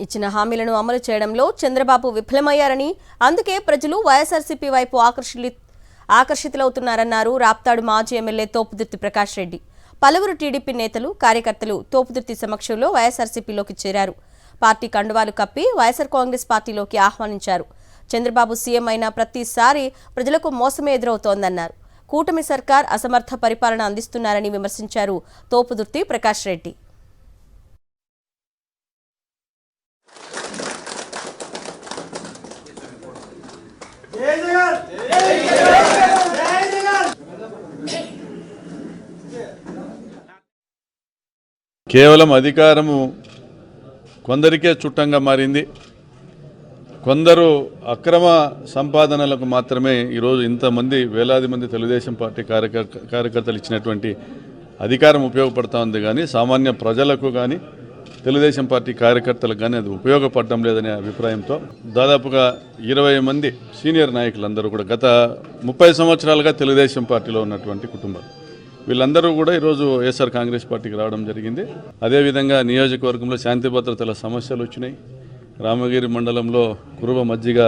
ఇచ్చిన హామీలను అమలు చేయడంలో చంద్రబాబు విఫలమయ్యారని, అందుకే ప్రజలు వైఎస్ఆర్సీపీ వైపు ఆకర్షితులవుతున్నారన్నారు రాప్తాడు మాజీ ఎమ్మెల్యే తోపుదుర్తి ప్రకాష్ రెడ్డి. పలువురు టీడీపీ నేతలు, కార్యకర్తలు తోపుదుర్తి సమక్షంలో వైఎస్ఆర్సీపీలోకి చేరారు. పార్టీ కండువాలు కప్పి వైఎస్ఆర్ కాంగ్రెస్ పార్టీలోకి ఆహ్వానించారు. చంద్రబాబు సీఎం అయిన ప్రతిసారి ప్రజలకు మోసమే ఎదురవుతోందన్నారు. కూటమి సర్కార్ అసమర్థ పరిపాలన అందిస్తున్నారని విమర్శించారు తోపుదుర్తి ప్రకాష్ రెడ్డి. కేవలం అధికారము కొందరికే చుట్టంగా మారింది. కొందరు అక్రమ సంపాదనలకు మాత్రమే ఈరోజు ఇంతమంది వేలాది మంది తెలుగుదేశం పార్టీ కార్యకర్తలు ఇచ్చినటువంటి అధికారం ఉపయోగపడుతూ ఉంది. కానీ సామాన్య ప్రజలకు కానీ తెలుగుదేశం పార్టీ కార్యకర్తలకు కానీ అది ఉపయోగపడడం లేదనే అభిప్రాయంతో దాదాపుగా 20 మంది సీనియర్ నాయకులందరూ కూడా గత 30 సంవత్సరాలుగా తెలుగుదేశం పార్టీలో ఉన్నటువంటి కుటుంబాలు వీళ్ళందరూ కూడా ఈరోజు వైఎస్ఆర్ కాంగ్రెస్ పార్టీకి రావడం జరిగింది. అదేవిధంగా నియోజకవర్గంలో శాంతి భద్రతల సమస్యలు వచ్చినాయి. రామగిరి మండలంలో కురుబ మజ్జిగ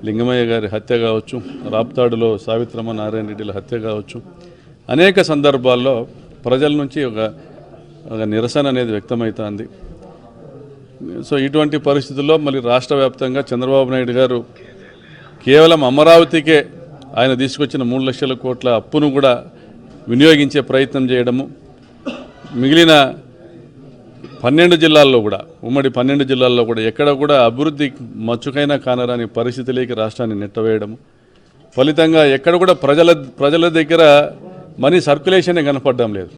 లింగమయ్య గారి హత్య కావచ్చు, రాప్తాడులో సావిత్రమ్మ నారాయణ రెడ్డిల హత్య కావచ్చు, అనేక సందర్భాల్లో ప్రజల నుంచి ఒక నిరసన అనేది వ్యక్తమవుతుంది. సో ఇటువంటి పరిస్థితుల్లో మళ్ళీ రాష్ట్ర వ్యాప్తంగా చంద్రబాబు నాయుడు గారు కేవలం అమరావతికే ఆయన తీసుకొచ్చిన 3 లక్షల కోట్ల అప్పును కూడా వినియోగించే ప్రయత్నం చేయడము, మిగిలిన 12 జిల్లాల్లో కూడా ఉమ్మడి 12 జిల్లాల్లో కూడా ఎక్కడ కూడా అభివృద్ధి మచ్చుకైనా కానరాని పరిస్థితిలోకి రాష్ట్రాన్ని నెట్టవేయడము, ఫలితంగా ఎక్కడ కూడా ప్రజల దగ్గర మనీ సర్క్యులేషనే కనపడడం లేదు.